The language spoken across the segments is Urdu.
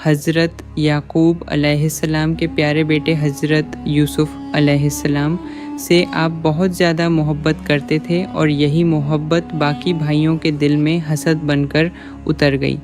حضرت یعقوب علیہ السلام کے پیارے بیٹے حضرت یوسف علیہ السلام سے آپ بہت زیادہ محبت کرتے تھے، اور یہی محبت باقی بھائیوں کے دل میں حسد بن کر اتر گئی۔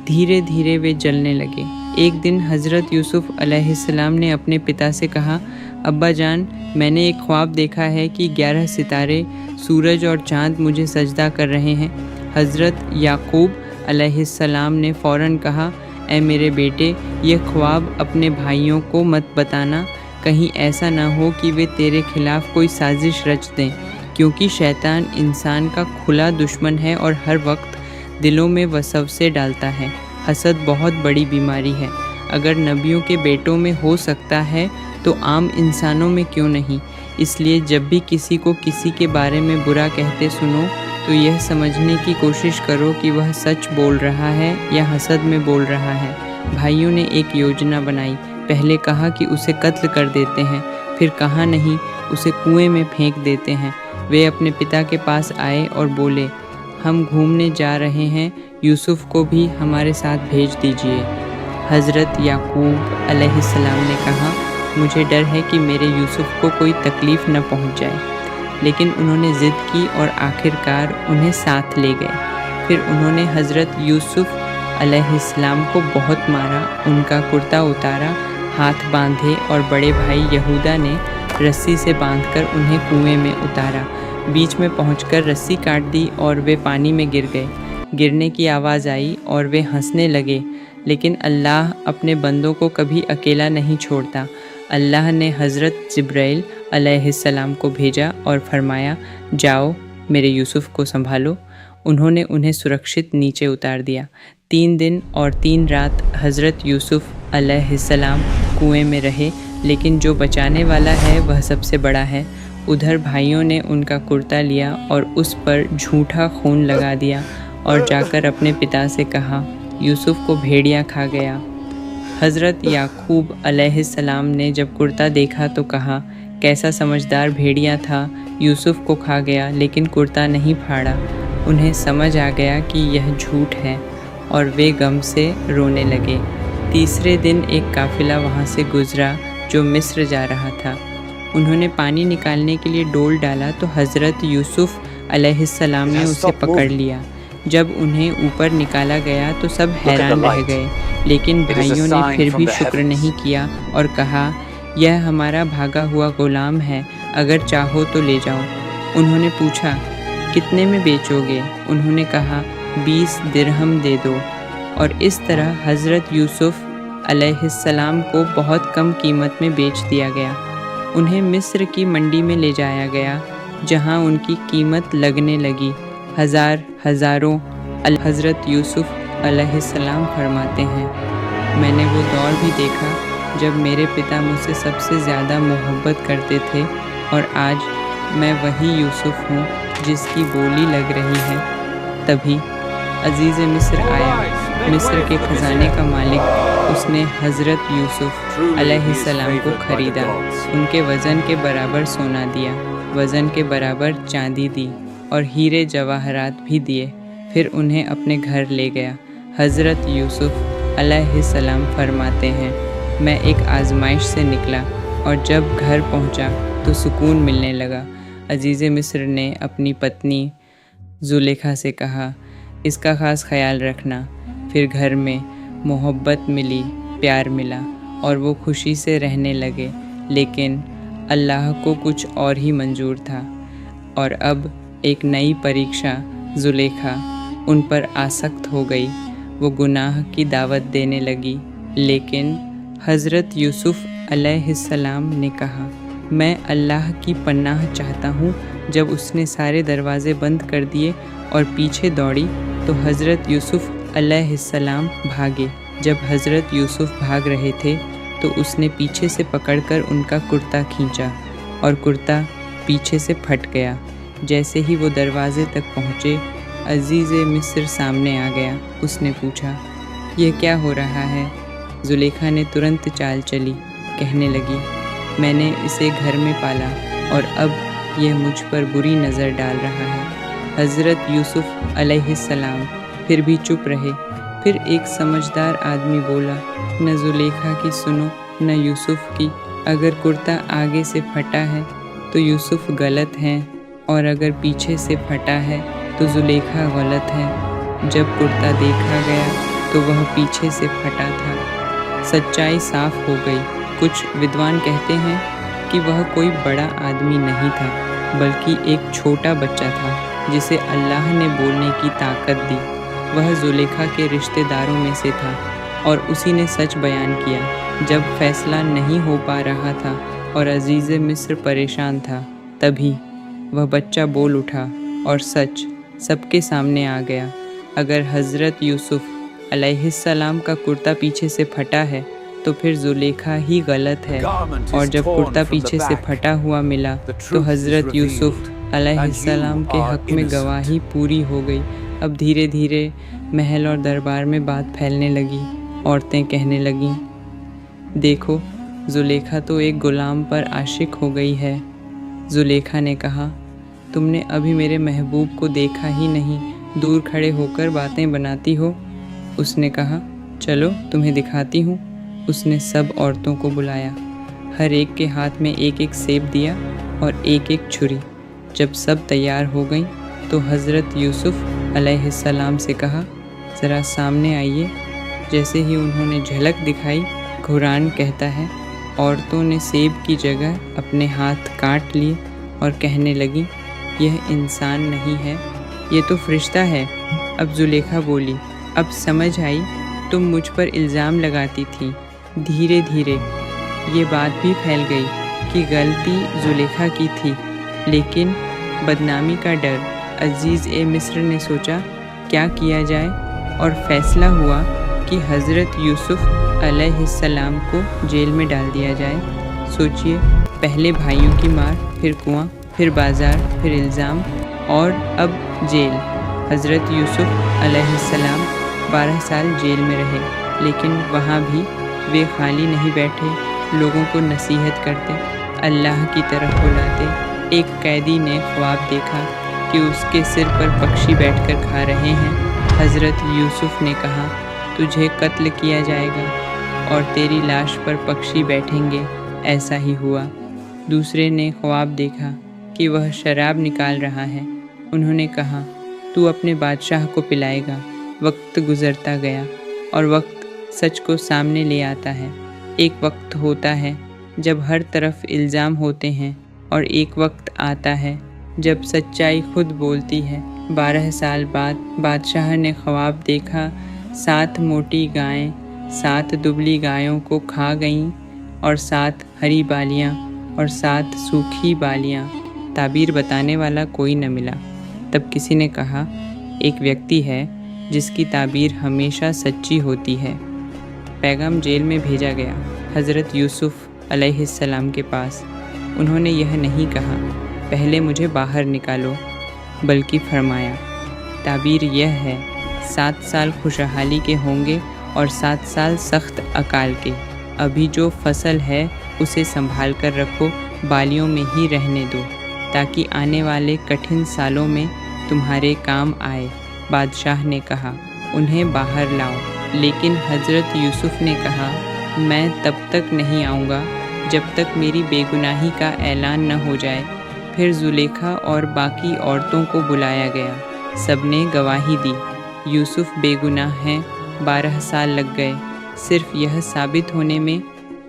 دھیرے دھیرے وہ جلنے لگے۔ ایک دن حضرت یوسف علیہ السلام نے اپنے پتا سے کہا، ابا جان، میں نے ایک خواب دیکھا ہے کہ 11 ستارے، سورج اور چاند مجھے سجدہ کر رہے ہیں۔ حضرت یعقوب علیہ السلام نے فوراً کہا، اے میرے بیٹے، یہ خواب اپنے بھائیوں کو مت بتانا، کہیں ایسا نہ ہو کہ وہ تیرے خلاف کوئی سازش رچ دیں، کیونکہ شیطان انسان کا کھلا دشمن ہے اور ہر وقت دلوں میں وسوسے ڈالتا ہے۔ حسد بہت بڑی بیماری ہے۔ اگر نبیوں کے بیٹوں میں ہو سکتا ہے تو عام انسانوں میں کیوں نہیں؟ اس لیے جب بھی کسی کو کسی کے بارے میں برا کہتے سنو تو یہ سمجھنے کی کوشش کرو کہ وہ سچ بول رہا ہے یا حسد میں بول رہا ہے۔ بھائیوں نے ایک یوجنا بنائی۔ پہلے کہا کہ اسے قتل کر دیتے ہیں، پھر کہا نہیں، اسے کنویں میں پھینک دیتے ہیں۔ وہ اپنے پتا کے پاس آئے اور بولے، ہم گھومنے جا رہے ہیں، یوسف کو بھی ہمارے ساتھ بھیج دیجیے۔ حضرت یعقوب علیہ السلام نے کہا، مجھے ڈر ہے کہ میرے یوسف کو کوئی تکلیف نہ پہنچ جائے، لیکن انہوں نے ضد کی اور آخرکار انہیں ساتھ لے گئے۔ پھر انہوں نے حضرت یوسف علیہ السلام کو بہت مارا، ان کا کرتا اتارا، ہاتھ باندھے، اور بڑے بھائی یہودا نے رسی سے باندھ کر انہیں کنویں میں اتارا۔ بیچ میں پہنچ کر رسی کاٹ دی اور وہ پانی میں گر گئے۔ گرنے کی آواز آئی اور وہ ہنسنے لگے، لیکن اللہ اپنے بندوں کو کبھی اکیلا نہیں چھوڑتا۔ اللہ نے حضرت جبرائیل علیہ السلام کو بھیجا اور فرمایا، جاؤ میرے یوسف کو سنبھالو۔ انہوں نے انہیں سرکشت نیچے اتار دیا۔ 3 دن اور 3 رات حضرت یوسف علیہ السلام کنویں میں رہے، لیکن جو بچانے والا ہے وہ سب سے بڑا ہے۔ ادھر بھائیوں نے ان کا کرتا لیا اور اس پر جھوٹا خون لگا دیا اور جا کر اپنے پتا سے کہا، یوسف کو بھیڑیا کھا گیا۔ حضرت یعقوب علیہ السلام نے جب کرتا دیکھا تو کہا، کیسا سمجھدار بھیڑیا تھا، یوسف کو کھا گیا لیکن کرتا نہیں پھاڑا۔ انہیں سمجھ آ گیا کہ یہ جھوٹ ہے اور وہ غم سے رونے لگے۔ تیسرے دن ایک قافلہ وہاں سے گزرا جو مصر جا رہا تھا۔ انہوں نے پانی نکالنے کے لیے ڈول ڈالا تو حضرت یوسف علیہ السلام نے اسے پکڑ لیا۔ جب انہیں اوپر نکالا گیا تو سب حیران رہ گئے، لیکن بھائیوں نے پھر بھی شکر نہیں کیا اور کہا، یہ ہمارا بھاگا ہوا غلام ہے، اگر چاہو تو لے جاؤ۔ انہوں نے پوچھا، کتنے میں بیچو گے؟ انہوں نے کہا، 20 درہم دے دو۔ اور اس طرح حضرت یوسف علیہ السلام کو بہت کم قیمت میں بیچ دیا گیا۔ انہیں مصر کی منڈی میں لے جایا گیا، جہاں ان کی قیمت لگنے لگی، ہزاروں۔ حضرت یوسف علیہ السلام فرماتے ہیں، میں نے وہ دور بھی دیکھا جب میرے پتا مجھ سے سب سے زیادہ محبت کرتے تھے، اور آج میں وہی یوسف ہوں جس کی بولی لگ رہی ہے۔ تبھی عزیز مصر آیا، مصر کے خزانے کا مالک۔ اس نے حضرت یوسف علیہ السلام کو خریدا، ان کے وزن کے برابر سونا دیا، وزن کے برابر چاندی دی، اور ہیرے جواہرات بھی دیے۔ پھر انہیں اپنے گھر لے گیا۔ حضرت یوسف علیہ السلام فرماتے ہیں، میں ایک آزمائش سے نکلا، اور جب گھر پہنچا تو سکون ملنے لگا۔ عزیز مصر نے اپنی پتنی زلیخا سے کہا، اس کا خاص خیال رکھنا۔ پھر گھر میں محبت ملی، پیار ملا، اور وہ خوشی سے رہنے لگے، لیکن اللہ کو کچھ اور ہی منظور تھا، اور اب ایک نئی پریکشا زلیخا ان پر آسکت ہو گئی۔ وہ گناہ کی دعوت دینے لگی، لیکن حضرت یوسف علیہ السلام نے کہا، میں اللہ کی پناہ چاہتا ہوں۔ جب اس نے سارے دروازے بند کر دیے اور پیچھے دوڑی تو حضرت یوسف علیہ السلام بھاگے۔ جب حضرت یوسف بھاگ رہے تھے تو اس نے پیچھے سے پکڑ کر ان کا کرتا کھینچا، اور کرتا پیچھے سے پھٹ گیا۔ جیسے ہی وہ دروازے تک پہنچے، عزیز مصر سامنے آ گیا۔ اس نے پوچھا، یہ کیا ہو رہا ہے؟ زلیخا نے ترنت چال چلی، کہنے لگی، میں نے اسے گھر میں پالا اور اب یہ مجھ پر بری نظر ڈال رہا ہے۔ حضرت یوسف علیہ السلام پھر بھی چپ رہے۔ پھر ایک سمجھدار آدمی بولا، نہ زلیخا کی سنو نہ یوسف کی، اگر کرتا آگے سے پھٹا ہے تو یوسف غلط ہیں، اور اگر پیچھے سے پھٹا ہے تو زلیخا غلط ہے۔ جب کرتا دیکھا گیا تو وہ پیچھے سے پھٹا تھا۔ سچائی صاف ہو گئی۔ کچھ ودوان کہتے ہیں کہ وہ کوئی بڑا آدمی نہیں تھا، بلکہ ایک چھوٹا بچہ تھا جسے اللہ نے بولنے کی طاقت دی۔ وہ زلیخا کے رشتہ داروں میں سے تھا اور اسی نے سچ بیان کیا جب فیصلہ نہیں ہو پا رہا تھا اور عزیز مصر پریشان تھا۔ تبھی وہ بچہ بول اٹھا اور سچ سب کے سامنے آ گیا۔ اگر حضرت یوسف علیہ السلام کا کرتا پیچھے سے پھٹا ہے تو پھر زلیخا ہی غلط ہے، اور جب کرتا پیچھے سے پھٹا ہوا ملا تو حضرت یوسف علیہ السلام کے حق میں گواہی پوری ہو گئی۔ اب دھیرے دھیرے محل اور دربار میں بات پھیلنے لگی۔ عورتیں کہنے لگیں، دیکھو زلیخا تو ایک غلام پر عاشق ہو گئی ہے۔ زلیخا نے کہا، تم نے ابھی میرے محبوب کو دیکھا ہی نہیں، دور کھڑے ہو کر باتیں بناتی ہو۔ اس نے کہا، چلو تمہیں دکھاتی ہوں۔ اس نے سب عورتوں کو بلایا، ہر ایک کے ہاتھ میں ایک ایک سیب دیا اور ایک ایک چھری۔ جب سب تیار ہو گئیں تو حضرت یوسف علیہ السلام سے کہا، ذرا سامنے آئیے۔ جیسے ہی انہوں نے جھلک دکھائی، قرآن کہتا ہے، عورتوں نے سیب کی جگہ اپنے ہاتھ کاٹ لیے اور کہنے لگیں، یہ انسان نہیں ہے، یہ تو فرشتہ ہے۔ اب زلیخا بولی، اب سمجھ آئی تم مجھ پر الزام لگاتی تھی۔ دھیرے دھیرے یہ بات بھی پھیل گئی کہ غلطی زلیخا کی تھی، لیکن بدنامی کا ڈر۔ عزیز مصر نے سوچا کیا کیا جائے، اور فیصلہ ہوا کہ حضرت یوسف علیہ السلام کو جیل میں ڈال دیا جائے۔ سوچئے، پہلے بھائیوں کی مار، پھر کنواں، پھر بازار، پھر الزام، اور اب جیل۔ حضرت یوسف علیہ السلام 12 سال جیل میں رہے، لیکن وہاں بھی وہ خالی نہیں بیٹھے، لوگوں کو نصیحت کرتے، اللہ کی طرف بلاتے۔ ایک قیدی نے خواب دیکھا کہ اس کے سر پر پکشی بیٹھ کر کھا رہے ہیں۔ حضرت یوسف نے کہا، تجھے قتل کیا جائے گا اور تیری لاش پر پکشی بیٹھیں گے۔ ایسا ہی ہوا۔ دوسرے نے خواب دیکھا کہ وہ شراب نکال رہا ہے۔ انہوں نے کہا، تو اپنے بادشاہ کو پلائے گا۔ وقت گزرتا گیا اور وقت سچ کو سامنے لے آتا ہے۔ ایک وقت ہوتا ہے جب ہر طرف الزام ہوتے ہیں، اور ایک وقت آتا ہے جب سچائی خود بولتی ہے۔ 12 سال بعد بادشاہ نے خواب دیکھا، 7 موٹی گائیں 7 دبلی گایوں کو کھا گئیں، اور 7 ہری بالیاں اور 7 سوکھی بالیاں۔ تعبیر بتانے والا کوئی نہ ملا۔ تب کسی نے کہا، ایک ویکتی ہے جس کی تعبیر ہمیشہ سچی ہوتی ہے۔ پیغام جیل میں بھیجا گیا، حضرت یوسف علیہ السلام کے پاس۔ انہوں نے یہ نہیں کہا، پہلے مجھے باہر نکالو، بلکہ فرمایا، تعبیر یہ ہے، 7 سال خوشحالی کے ہوں گے اور 7 سال سخت اکال کے۔ ابھی جو فصل ہے اسے سنبھال کر رکھو، بالیوں میں ہی رہنے دو، تاکہ آنے والے کٹھن سالوں میں تمہارے کام آئے۔ بادشاہ نے کہا، انہیں باہر لاؤ، لیکن حضرت یوسف نے کہا، میں تب تک نہیں آؤں گا جب تک میری بے گناہی کا اعلان نہ ہو جائے۔ پھر زلیخا اور باقی عورتوں کو بلایا گیا۔ سب نے گواہی دی، یوسف بے گناہ ہیں۔ 12 سال لگ گئے صرف یہ ثابت ہونے میں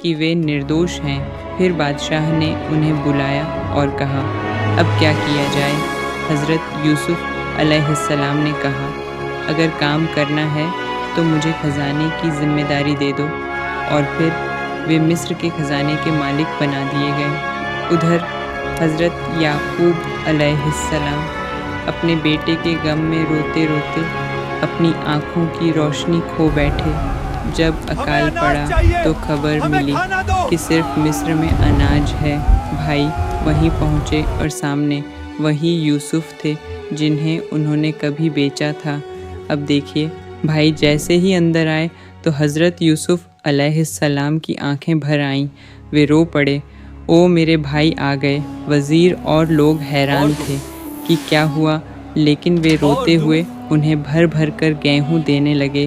کہ وہ نردوش ہیں۔ پھر بادشاہ نے انہیں بلایا اور کہا، اب کیا کیا جائے؟ حضرت یوسف علیہ السلام نے کہا، اگر کام کرنا ہے تو مجھے خزانے کی ذمہ داری دے دو، اور پھر وہ مصر کے خزانے کے مالک بنا دیے گئے۔ ادھر حضرت یعقوب علیہ السلام اپنے بیٹے کے غم میں روتے روتے اپنی آنکھوں کی روشنی کھو بیٹھے۔ جب اکال پڑا تو خبر ملی کہ صرف مصر میں اناج ہے۔ بھائی وہیں پہنچے اور سامنے وہی یوسف تھے جنہیں انہوں نے کبھی بیچا تھا۔ اب دیکھیے، بھائی جیسے ہی اندر آئے تو حضرت یوسف علیہ السلام کی آنکھیں بھر آئیں، وہ رو پڑے، او میرے بھائی آ گئے۔ وزیر اور لوگ حیران تھے کہ کیا ہوا، لیکن وہ روتے ہوئے انہیں بھر بھر کر گیہوں دینے لگے۔